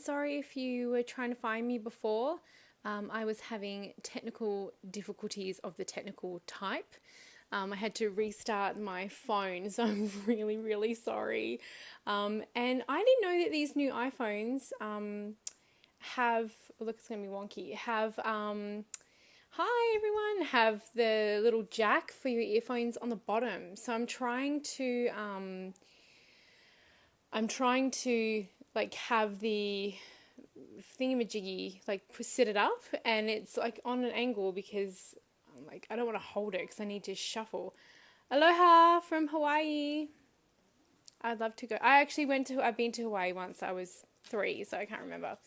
Sorry if you were trying to find me before. I was having technical difficulties of the technical type. I had to restart my phone, so I'm really, really sorry. And I didn't know that these new iPhones have, look, it's going to be wonky, have, hi everyone, have the little jack for your earphones on the bottom. So I'm trying to like have the thingamajiggy like sit it up, and it's like on an angle because I'm like I don't want to hold it because I need to shuffle. Aloha from Hawaii. I'd love to go. I've been to Hawaii once. I was 3, so I can't remember.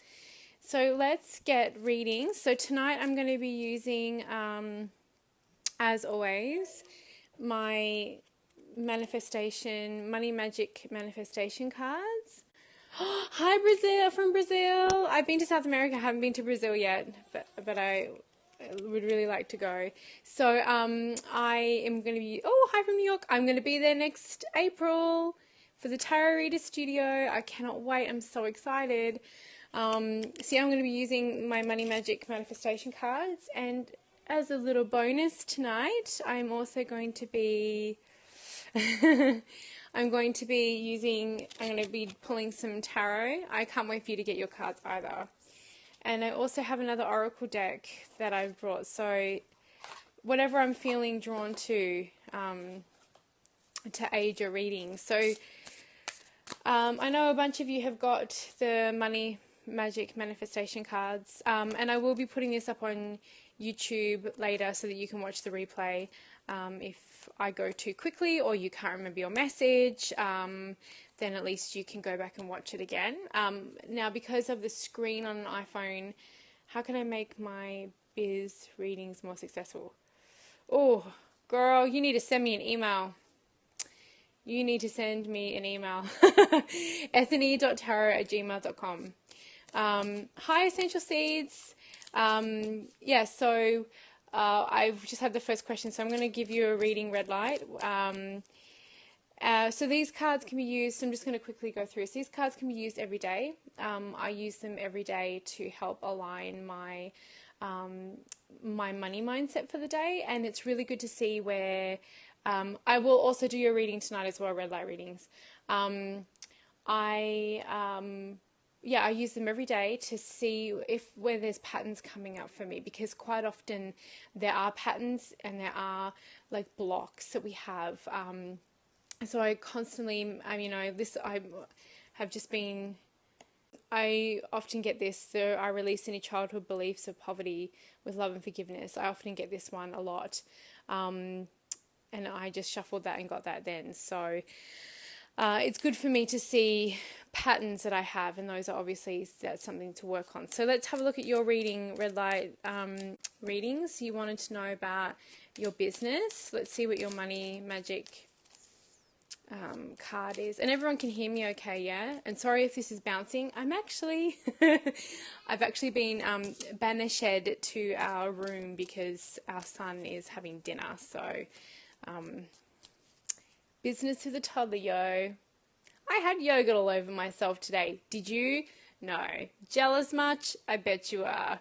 So let's get reading. So tonight I'm going to be using, as always, my money magic manifestation cards. Hi Brazil, from Brazil. I've been to South America. I haven't been to Brazil yet, but I would really like to go. So I am going to be, hi from New York. I'm going to be there next April for the Tarot Reader Studio. I cannot wait. I'm so excited. I'm going to be using my Money Magic manifestation cards, and as a little bonus tonight, I'm also going to be I'm going to be pulling some tarot. I can't wait for you to get your cards either. And I also have another oracle deck that I've brought. So whatever I'm feeling drawn to aid your reading. So I know a bunch of you have got the Money Magic manifestation cards, and I will be putting this up on YouTube later so that you can watch the replay. If I go too quickly or you can't remember your message, then at least you can go back and watch it again. Now, because of the screen on an iPhone, how can I make my biz readings more successful? Oh, girl, you need to send me an email. You need to send me an email. ethany.tarot@gmail.com. Hi, Essential Seeds. I've just had the first question, so I'm going to give you a reading red light. So these cards can be used, I'm just going to quickly go through. So these cards can be used every day. I use them every day to help align my money mindset for the day, and it's really good to see where I will also do your reading tonight as well, red light readings. I use them every day to see where there's patterns coming up for me, because quite often there are patterns and there are like blocks that we have. So I constantly, I often get this, so I release any childhood beliefs of poverty with love and forgiveness. I often get this one a lot. And I just shuffled that and got that then. So it's good for me to see patterns that I have, and that's something to work on. So let's have a look at your reading, red light readings. You wanted to know about your business. Let's see what your Money Magic card is. And everyone can hear me okay, yeah? And sorry if this is bouncing. I've actually been banished to our room because our son is having dinner. So business to the toddler, yo. I had yogurt all over myself today. Did you? No. Jealous much? I bet you are.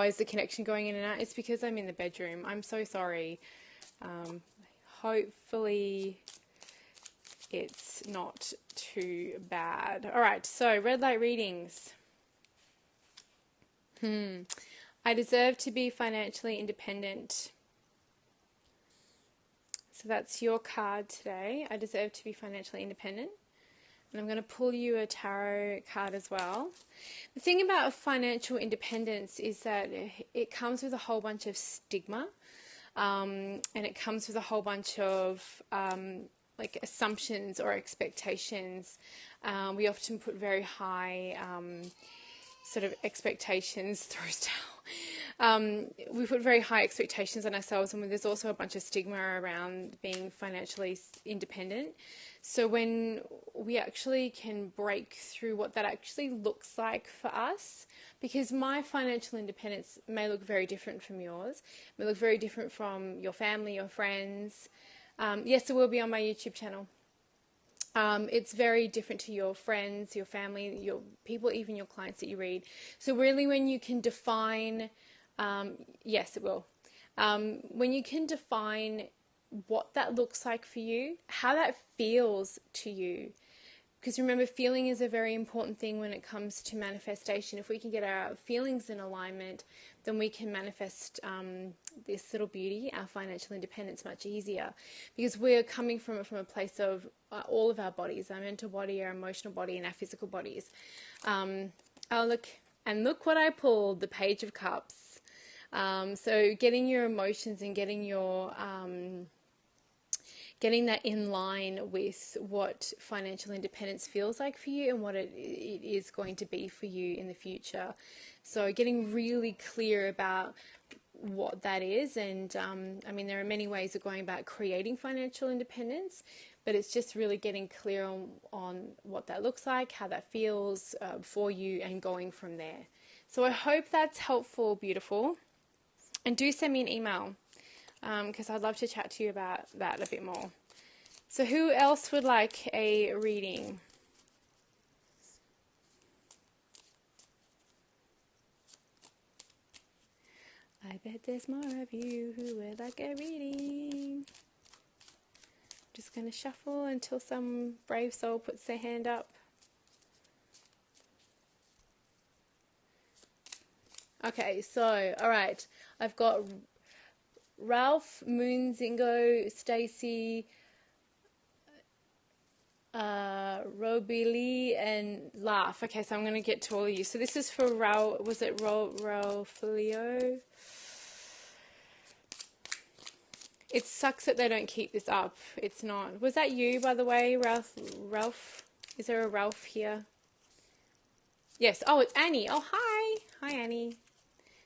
Is the connection going in and out? It's because I'm in the bedroom. I'm so sorry. Hopefully it's not too bad. All right, so red light readings. I deserve to be financially independent. So that's your card today. I deserve to be financially independent. And I'm going to pull you a tarot card as well. The thing about financial independence is that it comes with a whole bunch of stigma, and it comes with a whole bunch of assumptions or expectations. We often put very high sort of expectations, throws down. We put very high expectations on ourselves, and there's also a bunch of stigma around being financially independent. So when we actually can break through what that actually looks like for us, because my financial independence may look very different from yours, may look very different from your family, your friends. Yes, it will be on my YouTube channel. It's very different to your friends, your family, your people, even your clients that you read. So really when you can define, yes, it will. When you can define what that looks like for you, how that feels to you. Because remember, feeling is a very important thing when it comes to manifestation. If we can get our feelings in alignment, then we can manifest this little beauty, our financial independence, much easier. Because we're coming from a place of all of our bodies, our mental body, our emotional body, and our physical bodies. Oh, look what I pulled, the Page of Cups. So getting your emotions and getting your... getting that in line with what financial independence feels like for you and what it is going to be for you in the future. So getting really clear about what that is. And I mean, there are many ways of going about creating financial independence, but it's just really getting clear on what that looks like, how that feels for you, and going from there. So I hope that's helpful, beautiful. And do send me an email, because I'd love to chat to you about that a bit more. So who else would like a reading? I bet there's more of you who would like a reading. Just going to shuffle until some brave soul puts their hand up. Okay, so, all right. I've got Ralph, Moonzingo, Stacy, Robili, and Laugh. Okay, so I'm going to get to all of you. So this is for Ralph. Was it Ralphlio? It sucks that they don't keep this up. It's not. Was that you, by the way, Ralph? Is there a Ralph here? Yes. Oh, it's Annie. Oh, hi. Hi, Annie.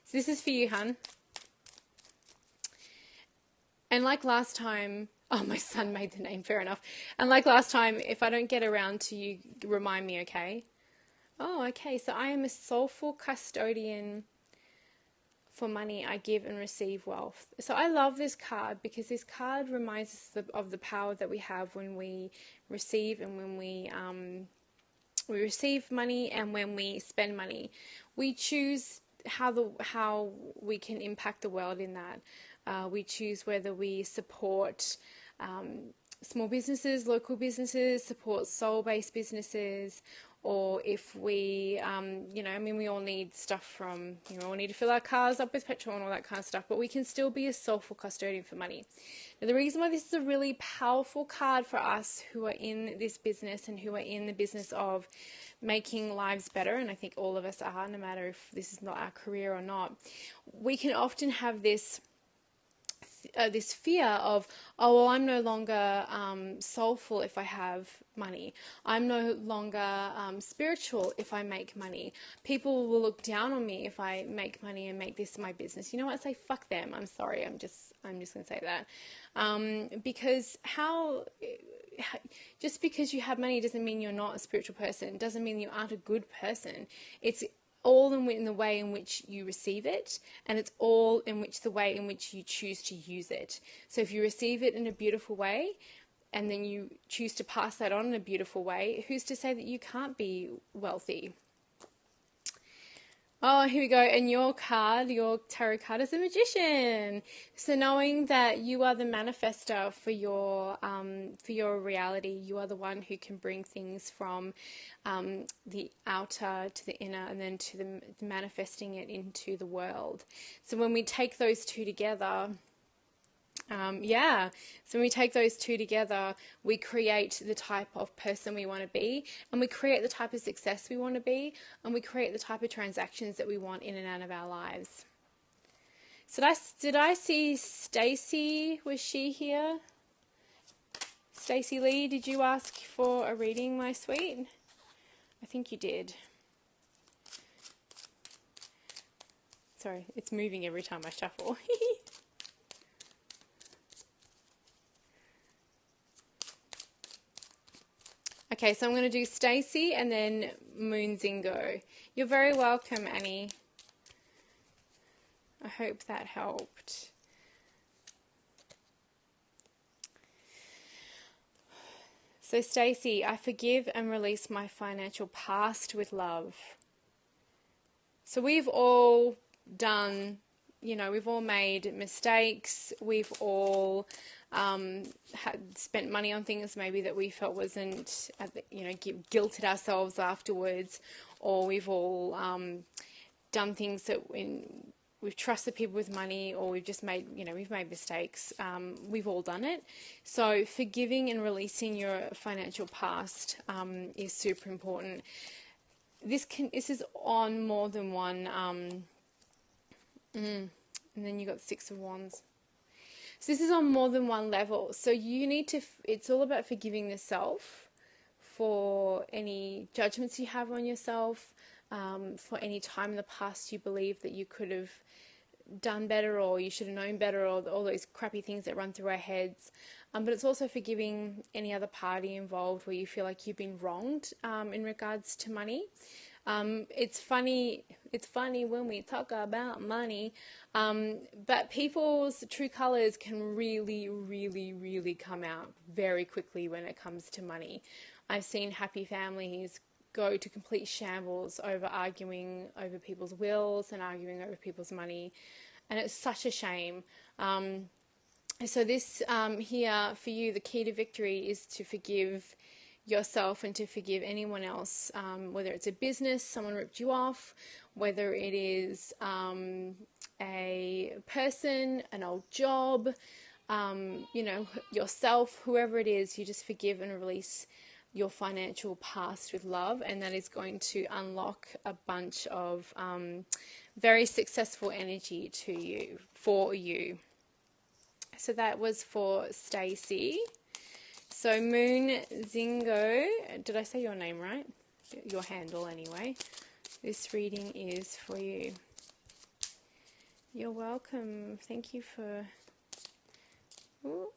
So this is for you, hun. And like last time, oh, my son made the name, fair enough. And like last time, if I don't get around to you, remind me, okay? Oh, okay. So I am a soulful custodian for money. I give and receive wealth. So I love this card because this card reminds us of the power that we have when we receive and when we receive money and when we spend money. We choose how we can impact the world in that. We choose whether we support small businesses, local businesses, support soul-based businesses, or if we, we all need stuff from, we all need to fill our cars up with petrol and all that kind of stuff, but we can still be a soulful custodian for money. Now, the reason why this is a really powerful card for us who are in this business and who are in the business of making lives better, and I think all of us are, no matter if this is not our career or not, we can often have this fear of, oh, well, I'm no longer soulful if I have money. I'm no longer spiritual if I make money. People will look down on me if I make money and make this my business. You know what? Say fuck them. I'm sorry. I'm just going to say that. Because just because you have money doesn't mean you're not a spiritual person. It doesn't mean you aren't a good person. It's all in the way in which you receive it, and it's all in which the way in which you choose to use it. So if you receive it in a beautiful way, and then you choose to pass that on in a beautiful way, who's to say that you can't be wealthy? Oh, here we go. And your card, your tarot card, is a Magician. So knowing that you are the manifester for your reality, you are the one who can bring things from the outer to the inner, and then to the manifesting it into the world. So when we take those two together, so when we take those two together, we create the type of person we want to be, and we create the type of success we want to be, and we create the type of transactions that we want in and out of our lives. So did I see Stacy? Was she here? Stacy Lee, did you ask for a reading, my sweet? I think you did. Sorry, it's moving every time I shuffle. Okay, so I'm going to do Stacy and then Moonzingo. You're very welcome, Annie. I hope that helped. So Stacey, I forgive and release my financial past with love. So we've all done, we've all made mistakes. We've all had spent money on things maybe that we felt wasn't, guilted ourselves afterwards, or we've all done things that we've trusted people with money, or we've just made, we've made mistakes. We've all done it. So forgiving and releasing your financial past is super important. This is on more than one, and then you got 6 of Wands. So this is on more than one level. So you need to, it's all about forgiving the self for any judgments you have on yourself, for any time in the past you believe that you could have done better, or you should have known better, or all those crappy things that run through our heads. But it's also forgiving any other party involved where you feel like you've been wronged in regards to money. It's funny when we talk about money, but people's true colors can really, really, really come out very quickly when it comes to money. I've seen happy families go to complete shambles over arguing over people's wills and arguing over people's money, and it's such a shame. So this here for you, the key to victory is to forgive yourself and to forgive anyone else, whether it's a business, someone ripped you off, whether it is a person, an old job, yourself, whoever it is. You just forgive and release your financial past with love, and that is going to unlock a bunch of very successful energy for you. So that was for Stacey. So Moon Zingo, did I say your name right? Your handle anyway. This reading is for you. You're welcome. Thank you for... Ooh.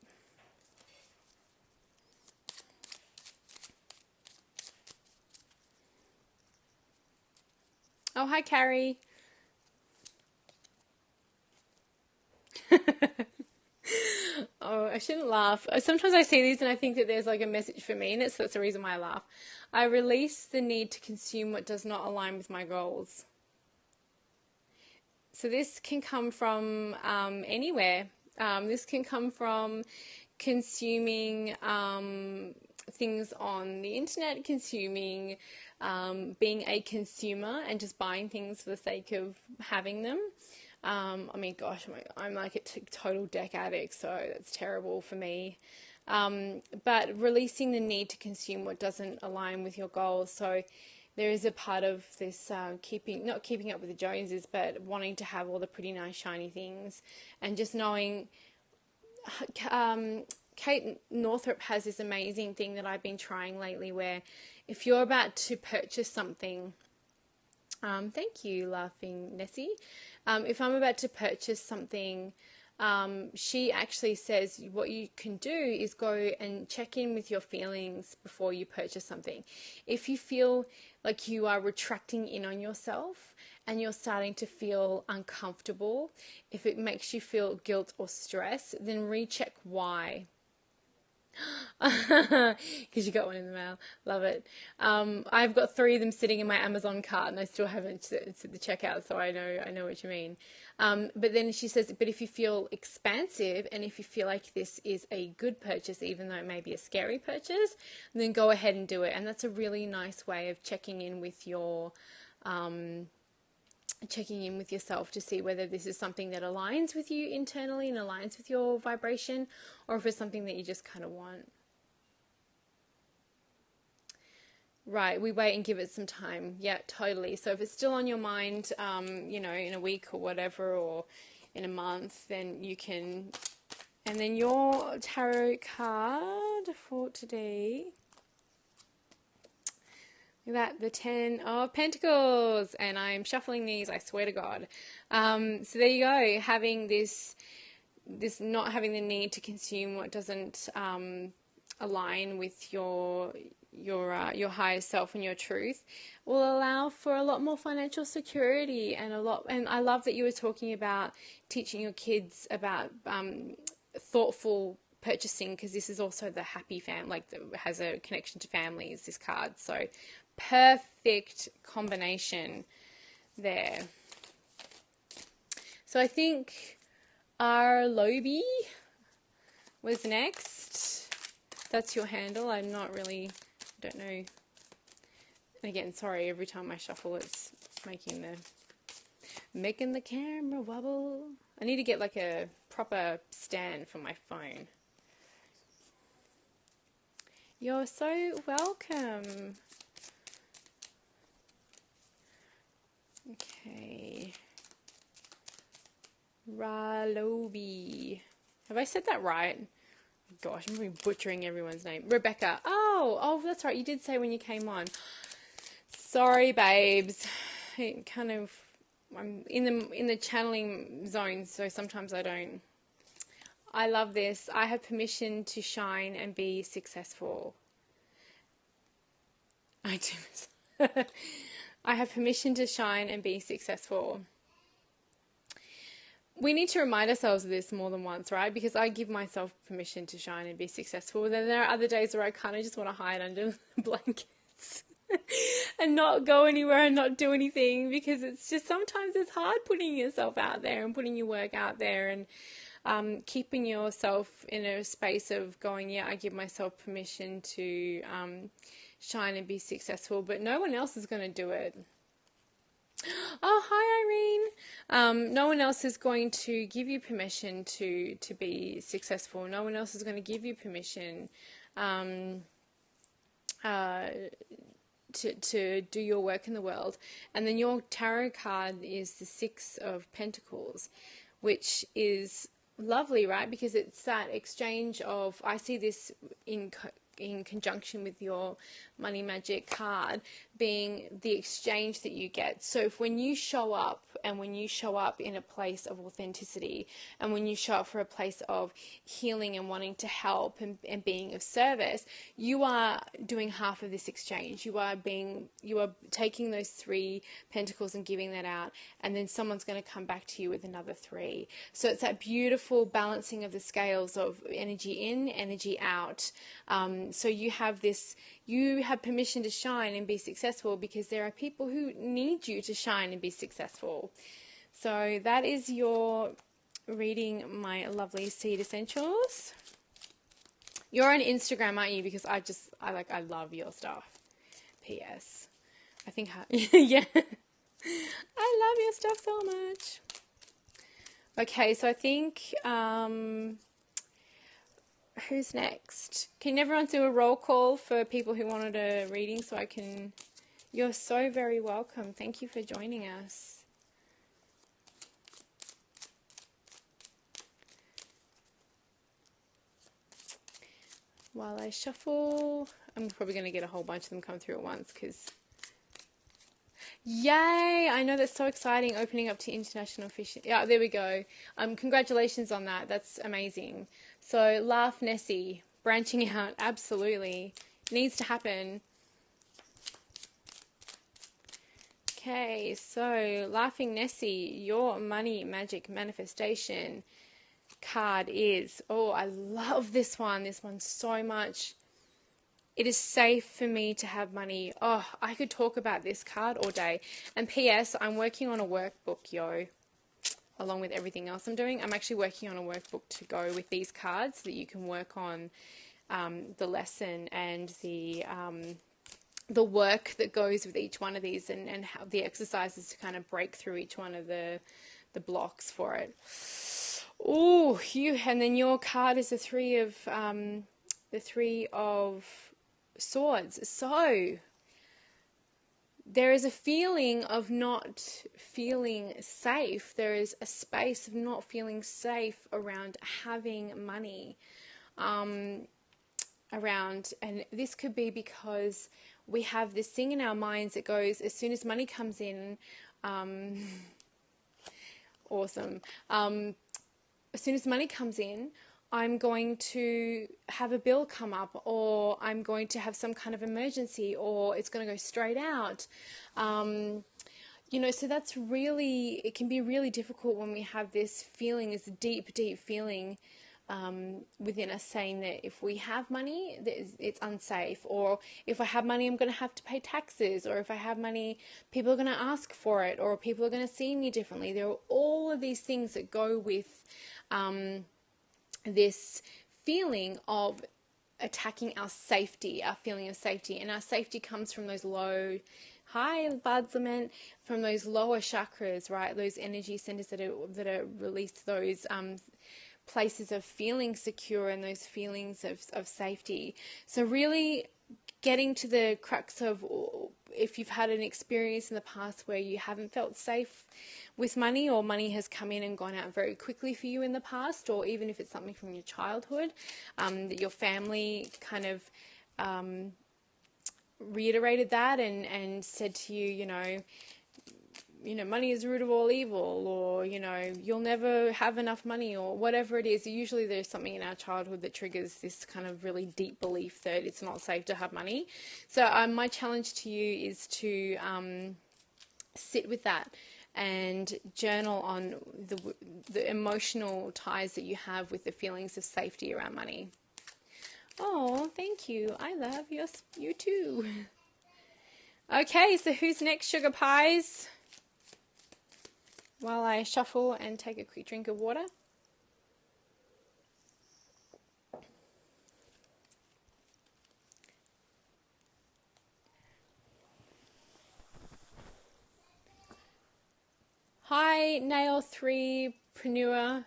Oh, hi, Carrie. Oh, I shouldn't laugh. Sometimes I see these and I think that there's like a message for me in it, so that's the reason why I laugh. I release the need to consume what does not align with my goals. So this can come from anywhere. This can come from consuming things on the internet, consuming, being a consumer and just buying things for the sake of having them. Gosh, I'm like a total deck addict, so that's terrible for me. But releasing the need to consume what doesn't align with your goals. So there is a part of this not keeping up with the Joneses, but wanting to have all the pretty nice shiny things, and just knowing. Kate Northrup has this amazing thing that I've been trying lately, where if you're about to purchase something, thank you, Laughing Nessie. If I'm about to purchase something, she actually says what you can do is go and check in with your feelings before you purchase something. If you feel like you are retracting in on yourself and you're starting to feel uncomfortable, if it makes you feel guilt or stress, then recheck why. Because you got one in the mail. Love it. I've got 3 of them sitting in my Amazon cart and I still haven't set the checkout, so I know what you mean. But then she says, but if you feel expansive and if you feel like this is a good purchase, even though it may be a scary purchase, then go ahead and do it. And that's a really nice way of checking in with yourself to see whether this is something that aligns with you internally and aligns with your vibration, or if it's something that you just kind of want. Right, we wait and give it some time. Yeah, totally. So if it's still on your mind, in a week or whatever, or in a month, then you can. And then your tarot card for today. That the 10 of Pentacles, and I'm shuffling these, I swear to God. So there you go, having this not having the need to consume what doesn't align with your higher self and your truth will allow for a lot more financial security, and I love that you were talking about teaching your kids about thoughtful purchasing, because this is also the happy family, like has a connection to families, this card. So perfect combination there. So I think our Lobby was next. That's your handle. I'm not really, I don't know. And again, sorry, every time I shuffle it's making the camera wobble. I need to get like a proper stand for my phone. You're so welcome. Okay. Ralobi. Have I said that right? Gosh, I'm really butchering everyone's name. Rebecca. Oh, that's right. You did say when you came on. Sorry, babes. I'm in the channeling zone, so sometimes I don't. I love this. I have permission to shine and be successful. I do. I have permission to shine and be successful. We need to remind ourselves of this more than once, right? Because I give myself permission to shine and be successful. Then there are other days where I kind of just want to hide under the blankets and not go anywhere and not do anything, because it's just sometimes it's hard putting yourself out there and putting your work out there and keeping yourself in a space of going, yeah, I give myself permission to shine and be successful, but no one else is going to do it. Oh, hi, Irene. No one else is going to give you permission to be successful. No one else is going to give you permission to do your work in the world. And then your tarot card is the Six of Pentacles, which is lovely, right? Because it's that exchange of, I see this in conjunction with your money magic card being the exchange that you get. So if when you show up, and when you show up in a place of authenticity, and when you show up for a place of healing and wanting to help and being of service, you are doing half of this exchange. You are taking those 3 pentacles and giving that out, and then someone's going to come back to you with another 3. So it's that beautiful balancing of the scales of energy in, energy out. So you have permission to shine and be successful, because there are people who need you to shine and be successful. So that is your reading, my lovely seed essentials. You're on Instagram, aren't you? Because I love your stuff. P.S. I think, yeah, I love your stuff so much. Okay, so I think, who's next? Can everyone do a roll call for people who wanted a reading so I can... You're so very welcome. Thank you for joining us. While I shuffle, I'm probably going to get a whole bunch of them come through at once, because... Yay! I know, that's so exciting, opening up to international fishing. Yeah, there we go. Congratulations on that. That's amazing. So, Laugh Nessie, branching out, absolutely. Needs to happen. Okay, so Laughing Nessie, your money magic manifestation card is, oh, I love this one so much. It is safe for me to have money. Oh, I could talk about this card all day. And P.S., I'm working on a workbook, yo. Along with everything else I'm doing, I'm actually working on a workbook to go with these cards so that you can work on the lesson and the work that goes with each one of these, and how the exercises to kind of break through each one of the blocks for it. Oh, and then your card is the Three of Swords. So there is a feeling of not feeling safe. There is a space of not feeling safe around having money around, and this could be because we have this thing in our minds that goes, as soon as money comes in, awesome. As soon as money comes in, I'm going to have a bill come up, or I'm going to have some kind of emergency, or it's going to go straight out. So that's really, it can be really difficult when we have this feeling, this deep, deep feeling within us saying that if we have money, it's unsafe, or if I have money, I'm going to have to pay taxes, or if I have money, people are going to ask for it, or people are going to see me differently. There are all of these things that go with this feeling of attacking our safety, our feeling of safety. And our safety comes from those from those lower chakras, right? Those energy centers that are released, those places of feeling secure and those feelings of safety. So really getting to the crux of if you've had an experience in the past where you haven't felt safe with money, or money has come in and gone out very quickly for you in the past, or even if it's something from your childhood, that your family kind of reiterated that and said to you, money is the root of all evil, or, you'll never have enough money, or whatever it is. Usually there's something in our childhood that triggers this kind of really deep belief that it's not safe to have money. So my challenge to you is to sit with that and journal on the emotional ties that you have with the feelings of safety around money. Oh, thank you. I love you too. Okay, so who's next, sugar pies? While I shuffle and take a quick drink of water. Hi, Nail3preneur.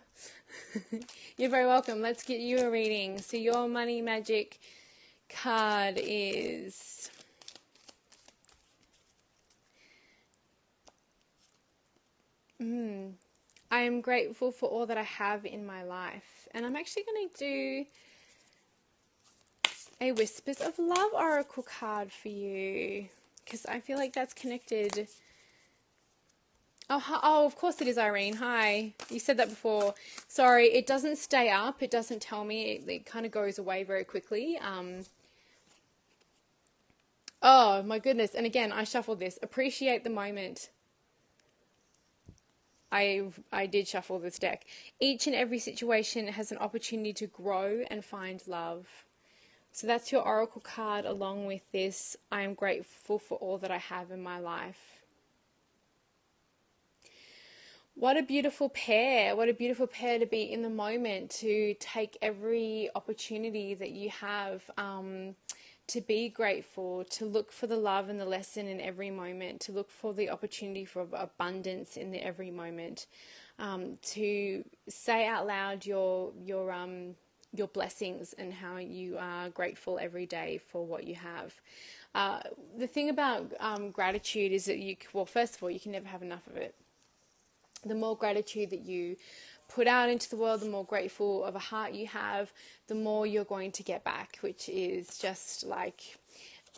You're very welcome. Let's get you a reading. So your money magic card is... I am grateful for all that I have in my life. And I'm actually going to do a Whispers of Love Oracle card for you, because I feel like that's connected. Oh, of course it is, Irene. Hi. You said that before. Sorry, it doesn't stay up. It doesn't tell me. It kind of goes away very quickly. Oh, my goodness. And again, I shuffled this. Appreciate the moment. I did shuffle this deck. Each and every situation has an opportunity to grow and find love. So that's your oracle card along with this. I am grateful for all that I have in my life. What a beautiful pair. What a beautiful pair to be in the moment, to take every opportunity that you have to be grateful, to look for the love and the lesson in every moment, to look for the opportunity for abundance in the every moment, to say out loud your blessings and how you are grateful every day for what you have. The thing about gratitude is that first of all, you can never have enough of it. The more gratitude that you put out into the world, the more grateful of a heart you have, the more you're going to get back, which is just like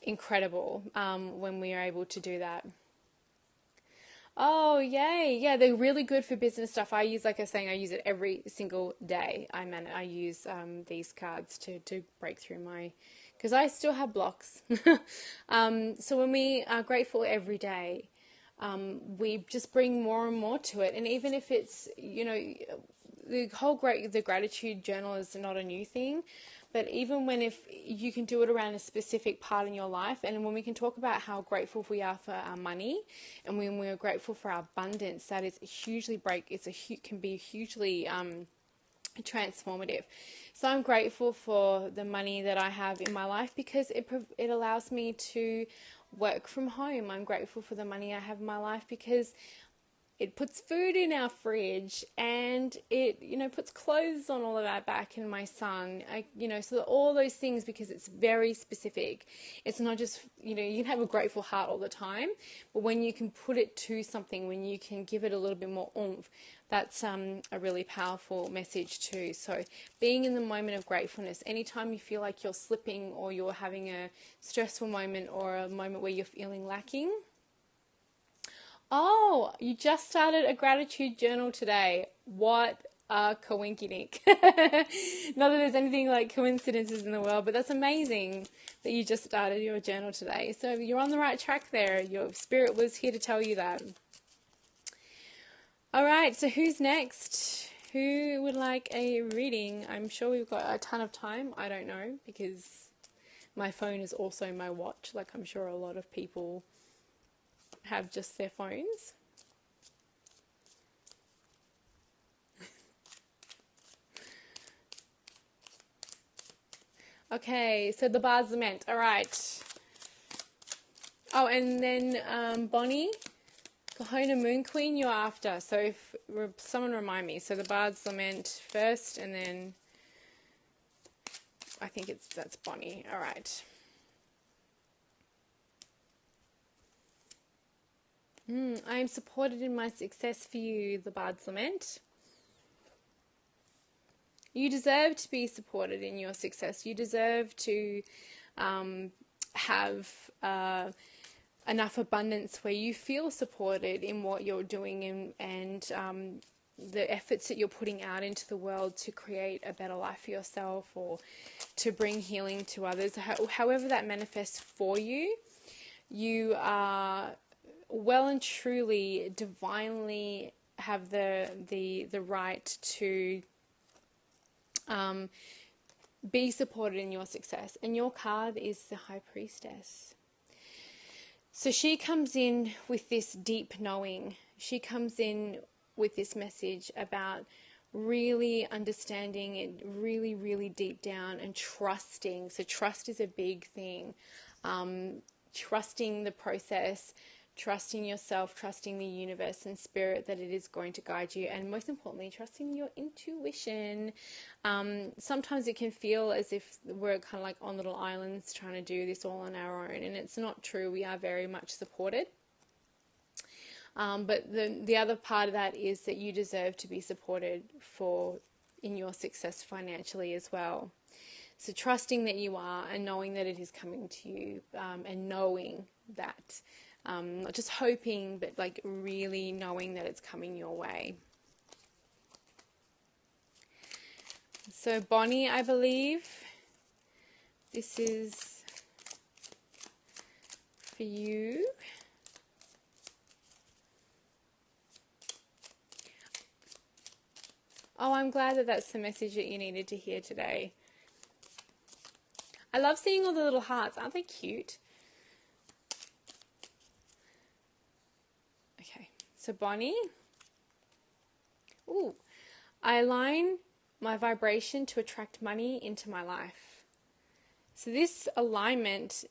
incredible when we are able to do that. Oh, yay. Yeah, they're really good for business stuff. I use it every single day. I use these cards to break through because I still have blocks. So when we are grateful every day, we just bring more and more to it. And even if it's, the gratitude journal is not a new thing, but even if you can do it around a specific part in your life, and when we can talk about how grateful we are for our money, and when we are grateful for our abundance, that is can be hugely transformative. So I'm grateful for the money that I have in my life because it allows me to work from home. I'm grateful for the money I have in my life because it puts food in our fridge and it, puts clothes on all of our back and my son, so all those things, because it's very specific. It's not just, you can have a grateful heart all the time, but when you can put it to something, when you can give it a little bit more oomph, that's a really powerful message too. So being in the moment of gratefulness, anytime you feel like you're slipping or you're having a stressful moment or a moment where you're feeling lacking. Oh, you just started a gratitude journal today. What a coinkydink. Not that there's anything like coincidences in the world, but that's amazing that you just started your journal today. So you're on the right track there. Your spirit was here to tell you that. All right, so who's next? Who would like a reading? I'm sure we've got a ton of time. I don't know, because my phone is also my watch. Like, I'm sure a lot of people have just their phones. Okay, so the Bard's Lament. All right. Oh, and then Bonnie, Kahona Moon Queen, you're after. So if someone remind me. So the Bard's Lament first, and then I think that's Bonnie. All right. I am supported in my success for you, the Bard's Lament. You deserve to be supported in your success. You deserve to have enough abundance where you feel supported in what you're doing and the efforts that you're putting out into the world to create a better life for yourself or to bring healing to others. However that manifests for you, you are well and truly, divinely have the right to be supported in your success. And your card is the High Priestess. So she comes in with this deep knowing. She comes in with this message about really understanding it really, really deep down and trusting. So trust is a big thing. Trusting the process, trusting yourself, trusting the universe and spirit that it is going to guide you, and most importantly, trusting your intuition. Sometimes it can feel as if we're kind of like on little islands trying to do this all on our own, and it's not true. We are very much supported. But the other part of that is that you deserve to be supported in your success financially as well. So trusting that you are and knowing that it is coming to you, and knowing that, not just hoping, but like really knowing that it's coming your way. So Bonnie, I believe this is for you. Oh, I'm glad that that's the message that you needed to hear today. I love seeing all the little hearts. Aren't they cute? Okay, so Bonnie. Ooh, I align my vibration to attract money into my life. So this alignment,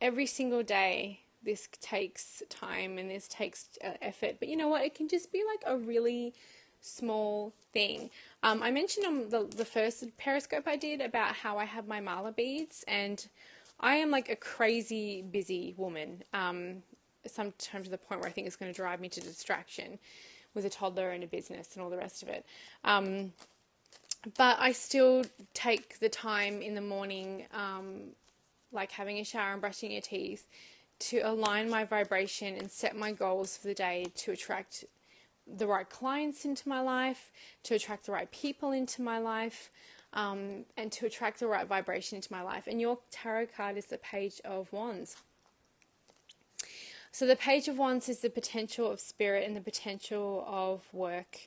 every single day, this takes time and this takes effort. But you know what? It can just be like a really small thing. I mentioned on the first Periscope I did about how I have my mala beads, and I am like a crazy busy woman, sometimes to the point where I think it's going to drive me to distraction with a toddler and a business and all the rest of it. But I still take the time in the morning, like having a shower and brushing your teeth, to align my vibration and set my goals for the day to attract the right clients into my life, to attract the right people into my life, and to attract the right vibration into my life. And your tarot card is the Page of Wands. So the Page of Wands is the potential of spirit and the potential of work,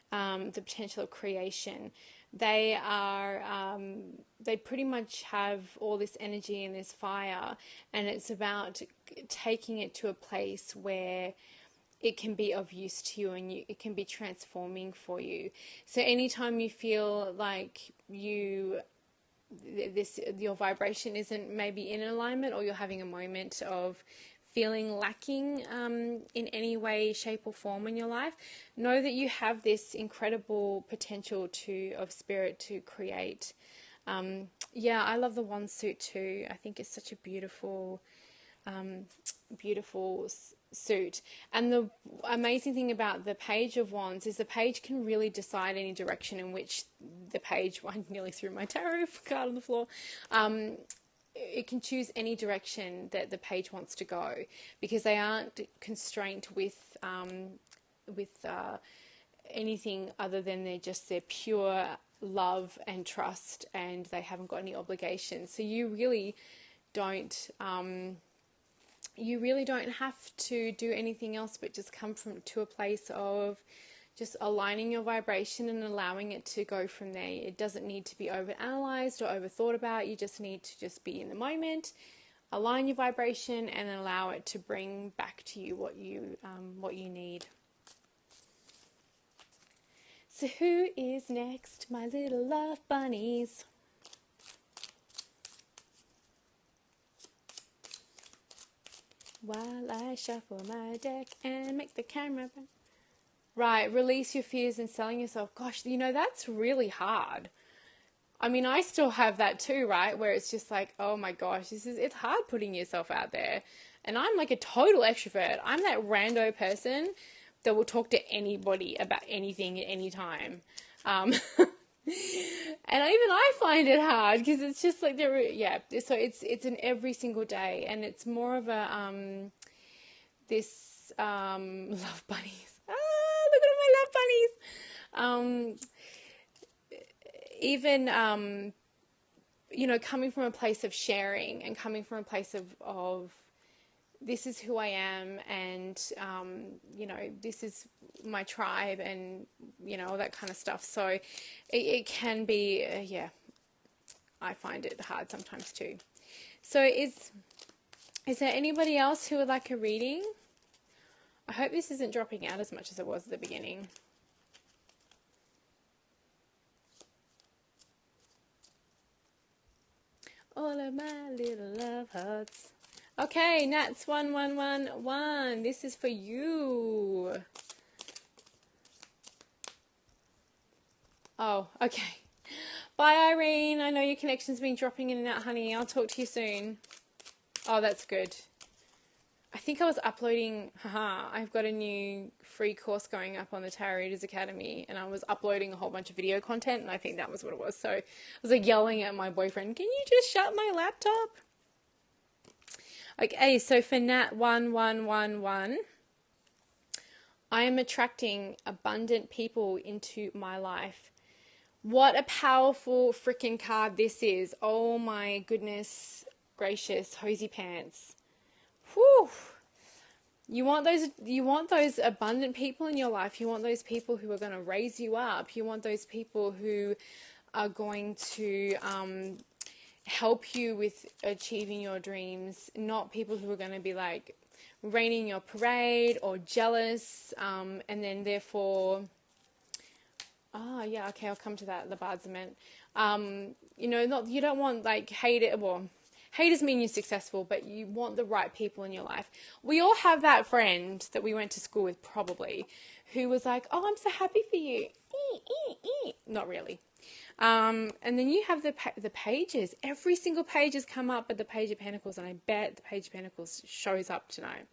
the potential of creation. They pretty much have all this energy and this fire, and it's about taking it to a place where it can be of use to you and it can be transforming for you. So anytime you feel like your vibration isn't maybe in alignment, or you're having a moment of feeling lacking in any way, shape or form in your life, know that you have this incredible potential of spirit to create. Yeah, I love the wand suit too. I think it's such a beautiful suit. And the amazing thing about the Page of Wands is the page can really decide any direction in which the page, I nearly threw my tarot card on the floor, it can choose any direction that the page wants to go, because they aren't constrained with anything other than their pure love and trust, and they haven't got any obligations. So you really don't have to do anything else but just come to a place of just aligning your vibration and allowing it to go from there. It doesn't need to be over-analyzed or over-thought about. You just need to just be in the moment, align your vibration, and allow it to bring back to you what you need. So who is next, my little love bunnies? While I shuffle my deck and make the camera... Right, release your fears and selling yourself. Gosh, that's really hard. I mean, I still have that too, right? Where it's just like, oh my gosh, it's hard putting yourself out there. And I'm like a total extrovert. I'm that rando person that will talk to anybody about anything at any time. And I find it hard because it's just like, so it's an every single day. And it's more of a, love bunnies. Look at all my love bunnies. Even, coming from a place of sharing and coming from a place of this is who I am, and, this is my tribe, and, all that kind of stuff. So it can be, I find it hard sometimes too. So is there anybody else who would like a reading? I hope this isn't dropping out as much as it was at the beginning. All of my little love hearts. Okay, Nats 1111. This is for you. Oh, okay. Bye, Irene. I know your connection's been dropping in and out, honey. I'll talk to you soon. Oh, that's good. I think I was uploading, I've got a new free course going up on the Tarot Readers Academy, and I was uploading a whole bunch of video content, and I think that was what it was. So I was like yelling at my boyfriend, can you just shut my laptop? Okay, so for Nat 1111, I am attracting abundant people into my life. What a powerful freaking card this is. Oh my goodness gracious, hosey pants. Whew. You want those abundant people in your life. You want those people who are going to raise you up. You want those people who are going to help you with achieving your dreams, not people who are going to be like raining your parade or jealous, and then therefore, I'll come to that. The bards are meant, you don't want like haters mean you're successful, but you want the right people in your life. We all have that friend that we went to school with probably who was like, oh, I'm so happy for you. Not really. And then you have the pages. Every single page has come up at the Page of Pentacles, and I bet the Page of Pentacles shows up tonight.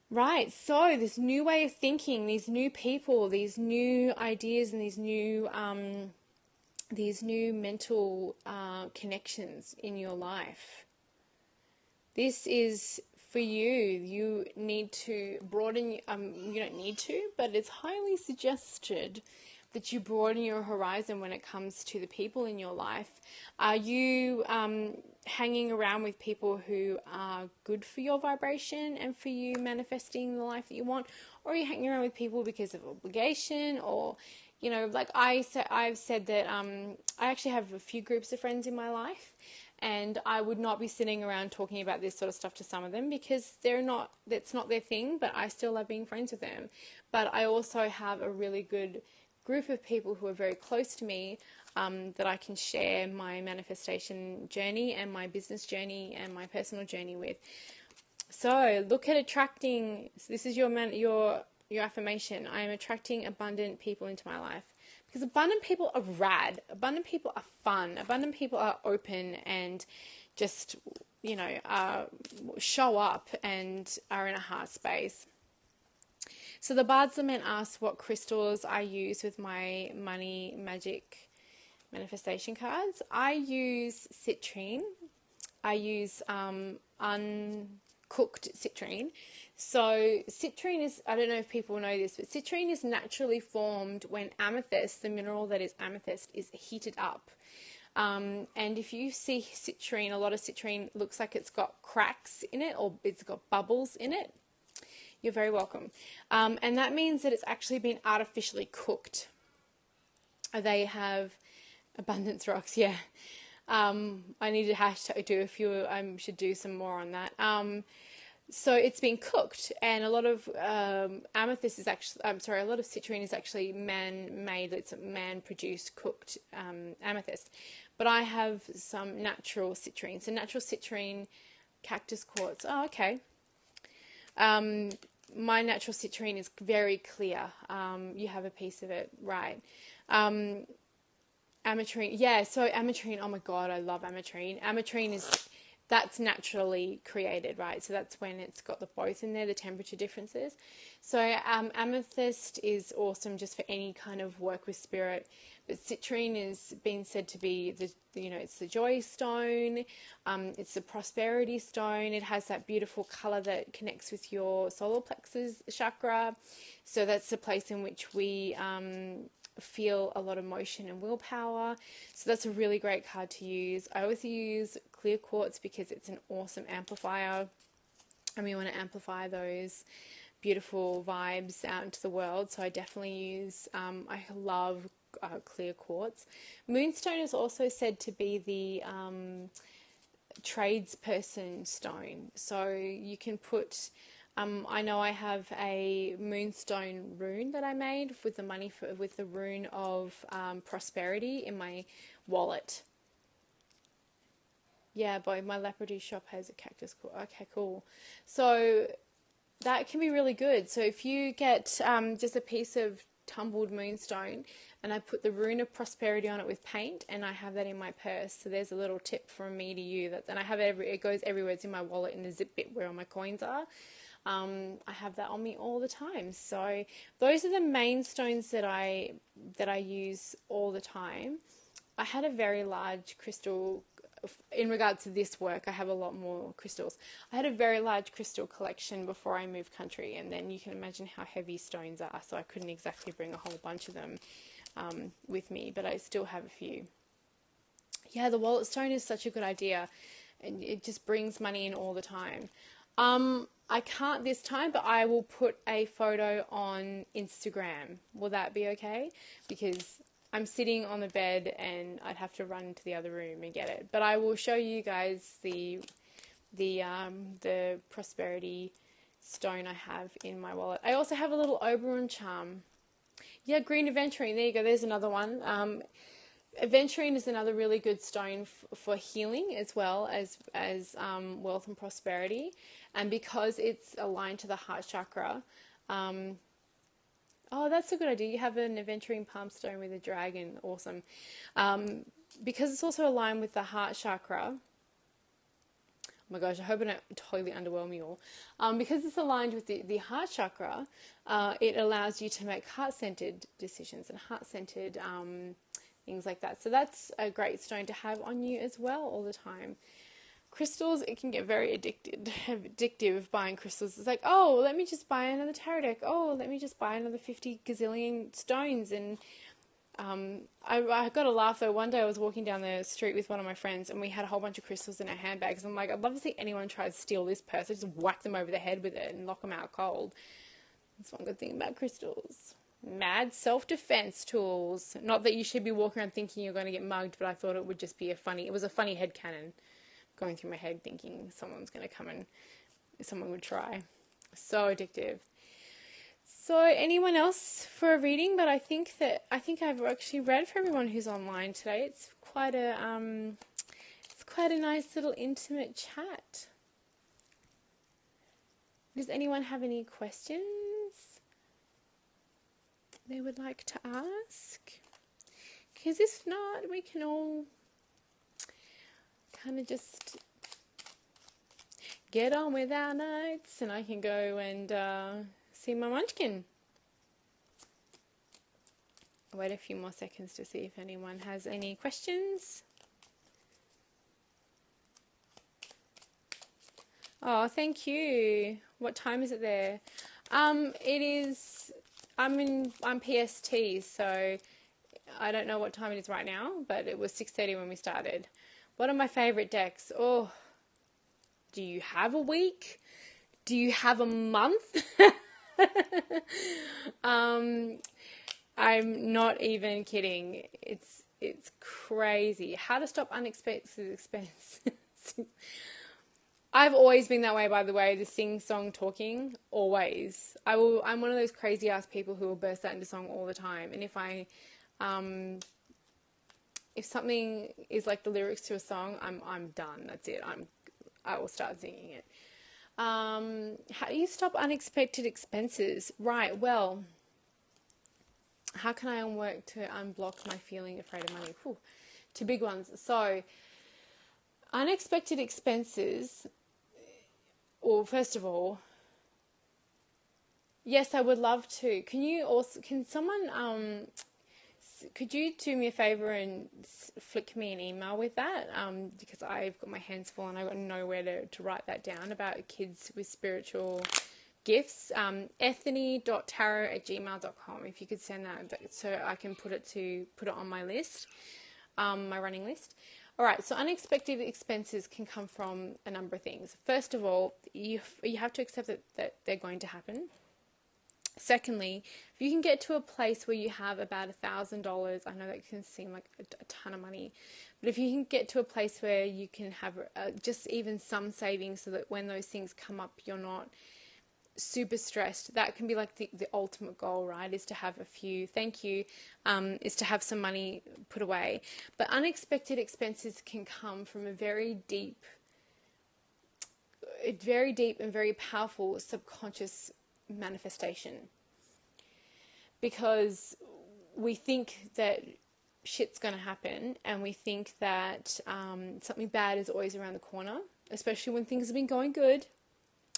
Right, so this new way of thinking, these new people, these new ideas, and these new mental connections in your life. This is for you. You need to broaden, you don't need to, but it's highly suggested that you broaden your horizon when it comes to the people in your life. Are you hanging around with people who are good for your vibration and for you manifesting the life that you want? Or are you hanging around with people because of obligation, or like I've said that I actually have a few groups of friends in my life, and I would not be sitting around talking about this sort of stuff to some of them because that's not their thing, but I still love being friends with them. But I also have a really good group of people who are very close to me that I can share my manifestation journey and my business journey and my personal journey with. So look at attracting. So this is your affirmation. I am attracting abundant people into my life, because abundant people are rad. Abundant people are fun. Abundant people are open and just, show up and are in a heart space. So the Bards Lament asks what crystals I use with my money magic manifestation cards. I use citrine. I use uncooked citrine. So citrine is, I don't know if people know this, but citrine is naturally formed when amethyst, the mineral that is amethyst, is heated up. And if you see citrine, a lot of citrine looks like it's got cracks in it or it's got bubbles in it. You're very welcome. And that means that it's actually been artificially cooked. They have abundance rocks, yeah. I need to do a few. I should do some more on that. So it's been cooked, and a lot of amethyst is actually, a lot of citrine is actually man-made. It's man-produced cooked amethyst. But I have some natural citrine. So natural citrine, cactus quartz. Oh, okay. My natural citrine is very clear. You have a piece of it, right? Ametrine, yeah, so ametrine, oh my God, I love ametrine. Ametrine that's naturally created, right? So that's when it's got the both in there, the temperature differences. So amethyst is awesome just for any kind of work with spirit. But citrine is being said to be it's the joy stone. It's the prosperity stone. It has that beautiful color that connects with your solar plexus chakra. So that's the place in which we feel a lot of motion and willpower. So that's a really great card to use. I always use clear quartz because it's an awesome amplifier, and we want to amplify those beautiful vibes out into the world. So I definitely use, I love clear quartz. Moonstone is also said to be the tradesperson stone. So you can put, I know I have a moonstone rune that I made with the rune of prosperity in my wallet. Yeah, but my leopardie shop has a cactus. Okay, cool. So that can be really good. So if you get just a piece of tumbled moonstone, and I put the rune of prosperity on it with paint, and I have that in my purse. So there's a little tip from me to you. And I have it goes everywhere. It's in my wallet in the zip bit where all my coins are. I have that on me all the time. So those are the main stones that I use all the time. I had a very large crystal. In regards to this work, I have a lot more crystals. I had a very large crystal collection before I moved country, and then you can imagine how heavy stones are, so I couldn't exactly bring a whole bunch of them with me, but I still have a few. Yeah, the wallet stone is such a good idea, and it just brings money in all the time. I can't this time, but I will put a photo on Instagram. Will that be okay? Because I'm sitting on the bed and I'd have to run to the other room and get it. But I will show you guys the prosperity stone I have in my wallet. I also have a little Oberon charm. Yeah, green aventurine. There you go. There's another one. Aventurine is another really good stone for healing as well as wealth and prosperity. And because it's aligned to the heart chakra, oh, that's a good idea. You have an aventurine palm stone with a dragon. Awesome. Because it's also aligned with the heart chakra. Oh my gosh, I hope I don't totally underwhelm you all. Because it's aligned with the heart chakra, it allows you to make heart-centered decisions and heart-centered things like that. So that's a great stone to have on you as well all the time. Crystals, it can get very addictive buying crystals. It's like, oh, let me just buy another tarot deck. Oh, let me just buy another 50 gazillion stones. And I got a laugh though. One day I was walking down the street with one of my friends and we had a whole bunch of crystals in our handbags. I'm like, I'd love to see anyone try to steal this purse. I just whack them over the head with it and lock them out cold. That's one good thing about crystals. Mad self-defense tools. Not that you should be walking around thinking you're going to get mugged, but I thought it would just be it was a funny headcanon going through my head thinking someone's going to come and someone would try. So addictive. So anyone else for a reading? But I think I've actually read for everyone who's online today. It's quite a nice little intimate chat. Does anyone have any questions they would like to ask? Because if not, we can all kind of just get on with our nights and I can go and see my munchkin. I'll wait a few more seconds to see if anyone has any questions. Oh, thank you. What time is it there? It is, I'm PST, so I don't know what time it is right now, but it was 6:30 when we started. What are my favourite decks? Oh, do you have a week? Do you have a month? I'm not even kidding. It's crazy. How to stop unexpected expenses. I've always been that way, by the way, the sing-song talking, always. I'm one of those crazy-ass people who will burst out into song all the time. And if something is like the lyrics to a song, I'm done. That's it. I will start singing it. How do you stop unexpected expenses? Right, well, how can I work to unblock my feeling afraid of money? Whew, two big ones. So, unexpected expenses, well, first of all, yes, I would love to. Could you do me a favor and flick me an email with that? Because I've got my hands full and I've got nowhere to write that down about kids with spiritual gifts. Ethany.tarot@gmail.com. If you could send that so I can put it on my list, my running list. All right, so unexpected expenses can come from a number of things. First of all, you have to accept that they're going to happen. Secondly, if you can get to a place where you have about $1,000, I know that can seem like a ton of money, but if you can get to a place where you can have just even some savings so that when those things come up, you're not super stressed, that can be like the ultimate goal, right? Is to have is to have some money put away. But unexpected expenses can come from a very deep and very powerful subconscious manifestation, because we think that shit's going to happen and we think that something bad is always around the corner, especially when things have been going good.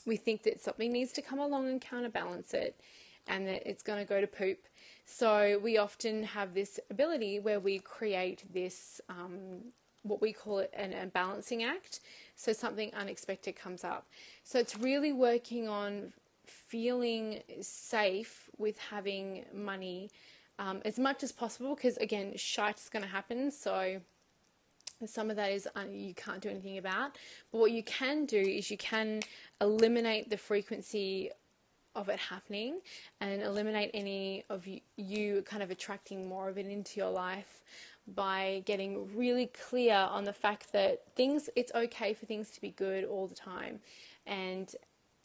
We think that something needs to come along and counterbalance it and that it's going to go to poop. So we often have this ability where we create this, what we call it a balancing act. So something unexpected comes up. So it's really working on feeling safe with having money as much as possible, because again, shite is going to happen. So some of that is you can't do anything about. But what you can do is you can eliminate the frequency of it happening and eliminate any of you kind of attracting more of it into your life by getting really clear on the fact that it's okay for things to be good all the time. And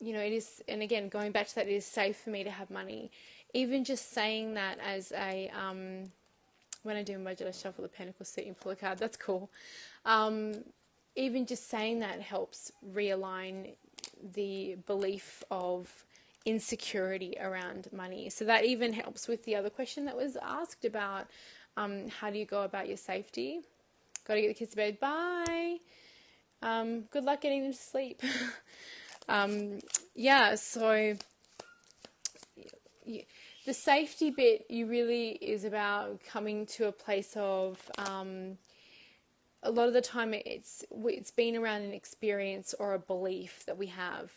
it is, and again, going back to that, it is safe for me to have money. Even just saying that as a, when I do a modular shuffle the Pentacles set and pull a card, that's cool. Even just saying that helps realign the belief of insecurity around money. So that even helps with the other question that was asked about how do you go about your safety? Got to get the kids to bed. Bye. Good luck getting them to sleep. So the safety bit, you really is about coming to a place of, a lot of the time it's been around an experience or a belief that we have.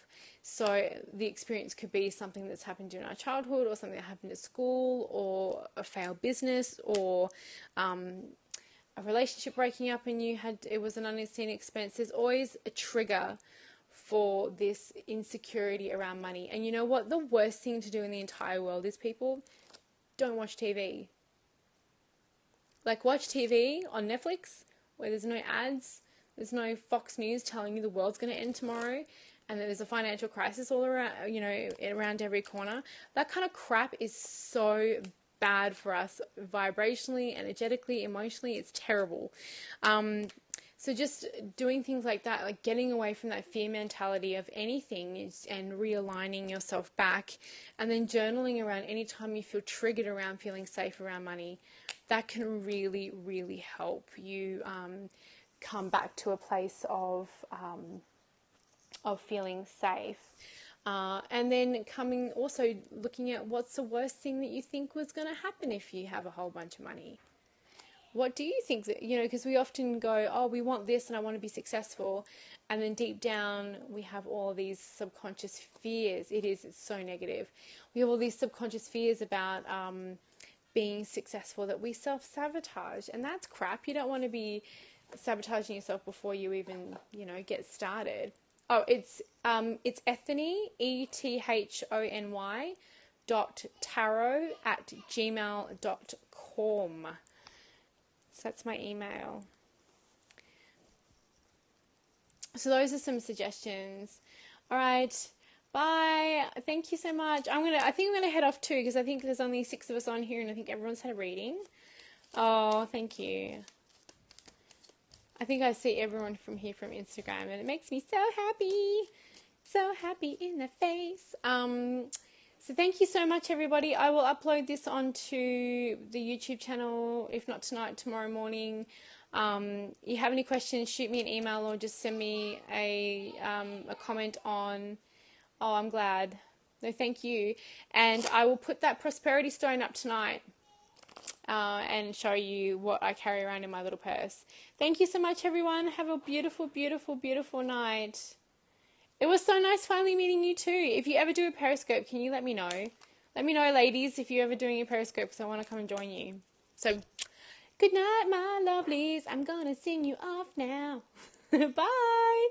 So the experience could be something that's happened during our childhood, or something that happened at school, or a failed business, or a relationship breaking up and it was an unseen expense. There's always a trigger for this insecurity around money. And you know what? The worst thing to do in the entire world is, people, don't watch TV. Like, watch TV on Netflix where there's no ads, there's no Fox News telling you the world's going to end tomorrow and that there's a financial crisis all around, around every corner. That kind of crap is so bad for us vibrationally, energetically, emotionally. It's terrible. So just doing things like that, like getting away from that fear mentality of anything and realigning yourself back, and then journaling around any time you feel triggered around feeling safe around money, that can really, really help you come back to a place of feeling safe. And then also looking at what's the worst thing that you think was going to happen if you have a whole bunch of money. What do you think that, because we often go, oh, we want this and I want to be successful. And then deep down, we have all these subconscious fears. It's so negative. We have all these subconscious fears about being successful that we self-sabotage. And that's crap. You don't want to be sabotaging yourself before you even, get started. Oh, it's Ethony, ETHONY .tarot@gmail.com. So that's my email. So those are some suggestions. All right. Bye. Thank you so much. I think I'm gonna head off too, because I think there's only 6 of us on here and I think everyone's had a reading. Oh, thank you. I think I see everyone from here from Instagram and it makes me so happy. So happy in the face. So thank you so much, everybody. I will upload this onto the YouTube channel, if not tonight, tomorrow morning. You have any questions, shoot me an email or just send me a comment on, oh, I'm glad. No, thank you. And I will put that prosperity stone up tonight and show you what I carry around in my little purse. Thank you so much, everyone. Have a beautiful, beautiful, beautiful night. It was so nice finally meeting you too. If you ever do a Periscope, can you let me know? Let me know, ladies, if you're ever doing a Periscope, because I want to come and join you. So, good night, my lovelies. I'm going to sing you off now. Bye.